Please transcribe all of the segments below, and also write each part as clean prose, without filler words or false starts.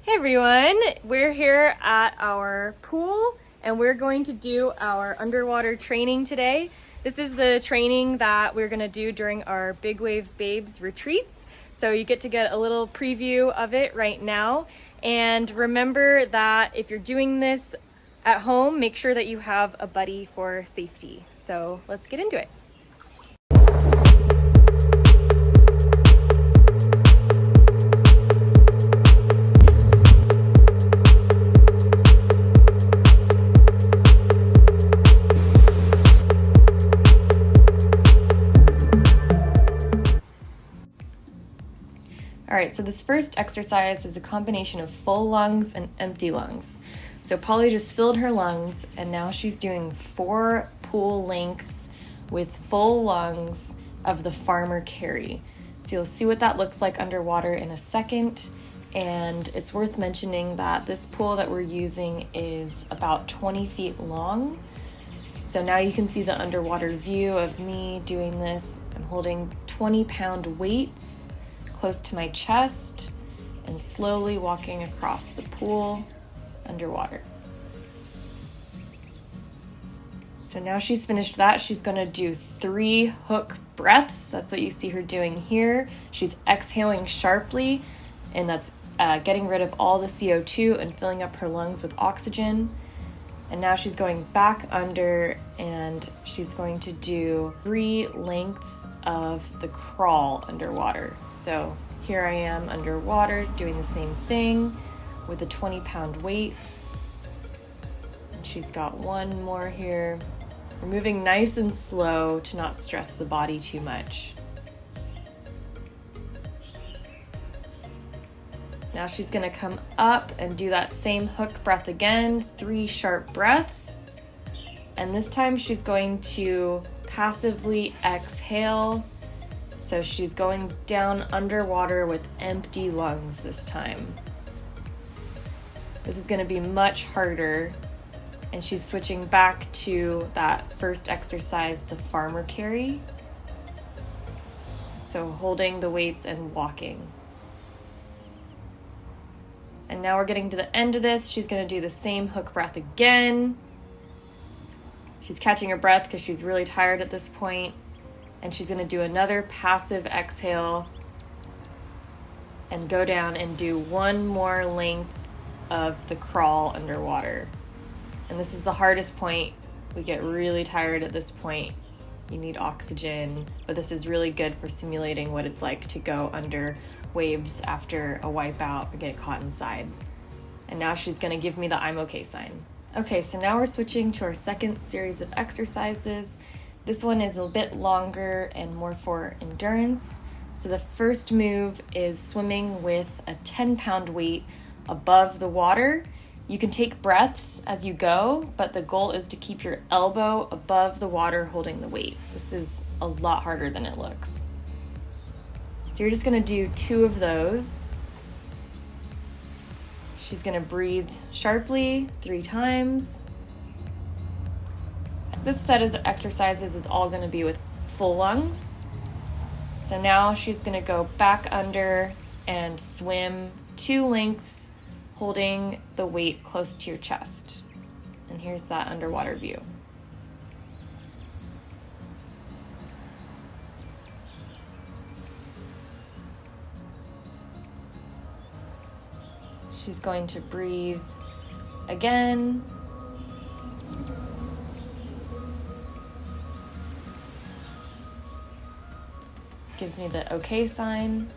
Hey everyone, we're here at our pool and we're going to do our underwater training today. This is the training that we're going to do during our Big Wave Babes retreats. So you get to get a little preview of it right now. And remember that if you're doing this at home, make sure that you have a buddy for safety. So let's get into it. All right, so this first exercise is a combination of full lungs and empty lungs. So Polly just filled her lungs and now she's doing 4 pool lengths with full lungs of the farmer carry. So you'll see what that looks like underwater in a second. And it's worth mentioning that this pool that we're using is about 20 feet long. So now you can see the underwater view of me doing this. I'm holding 20-pound weights close to my chest and slowly walking across the pool underwater. So now she's finished that, she's going to do 3 hook breaths. That's what you see her doing here. She's exhaling sharply, and that's getting rid of all the CO2 and filling up her lungs with oxygen. And now she's going back under and she's going to do 3 lengths of the crawl underwater. So here I am underwater doing the same thing with the 20-pound weights. And she's got 1 more here. We're moving nice and slow to not stress the body too much. Now she's going to come up and do that same hook breath again, 3 sharp breaths. And this time she's going to passively exhale. So she's going down underwater with empty lungs this time. This is going to be much harder. And she's switching back to that first exercise, the farmer carry. So holding the weights and walking. And now we're getting to the end of this. She's going to do the same hook breath again. She's catching her breath because she's really tired at this point. And she's going to do another passive exhale and go down and do 1 more length of the crawl underwater. And this is the hardest point. We get really tired at this point. You need oxygen, but this is really good for simulating what it's like to go under waves after a wipeout or get caught inside. And now she's going to give me the I'm okay sign. Okay, so now we're switching to our second series of exercises. This one is a bit longer and more for endurance. So the first move is swimming with a 10-pound weight above the water. You can take breaths as you go, but the goal is to keep your elbow above the water holding the weight. This is a lot harder than it looks. So you're just going to do 2 of those. She's going to breathe sharply 3 times. This set of exercises is all going to be with full lungs. So now she's going to go back under and swim 2 lengths, holding the weight close to your chest. And here's that underwater view. She's going to breathe again. Gives me the okay sign.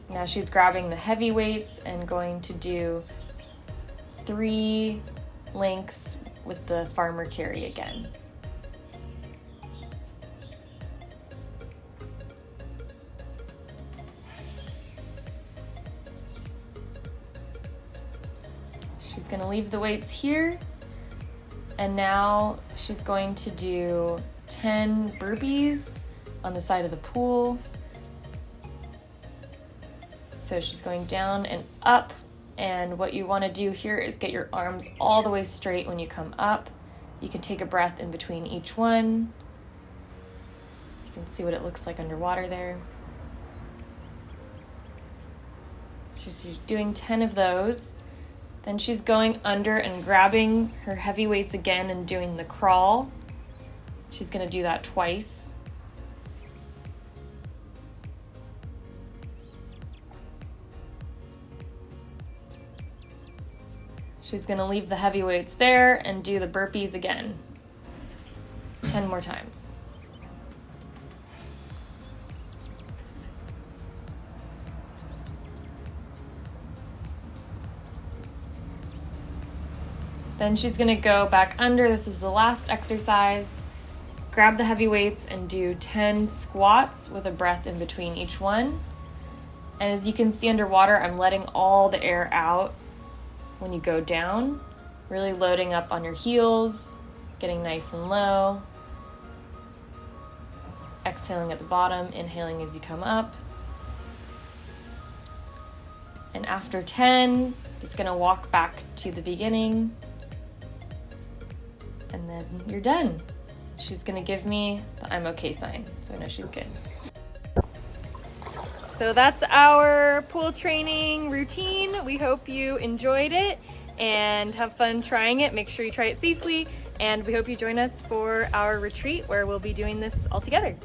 Now she's grabbing the heavy weights and going to do 3 lengths with the farmer carry again. She's going to leave the weights here, and now she's going to do 10 burpees on the side of the pool. So she's going down and up, and what you want to do here is get your arms all the way straight when you come up. You can take a breath in between each one. You can see what it looks like underwater there. She's doing 10 of those. Then she's going under and grabbing her heavy weights again and doing the crawl. She's going to do that twice. She's going to leave the heavy weights there and do the burpees again. 10 more times. Then she's going to go back under. This is the last exercise. Grab the heavy weights and do 10 squats with a breath in between each one. And as you can see underwater, I'm letting all the air out when you go down, really loading up on your heels, getting nice and low. Exhaling at the bottom, inhaling as you come up. And after 10, just gonna walk back to the beginning. And then you're done. She's gonna give me the I'm okay sign, so I know she's good. So that's our pool training routine. We hope you enjoyed it and have fun trying it. Make sure you try it safely, and we hope you join us for our retreat where we'll be doing this all together.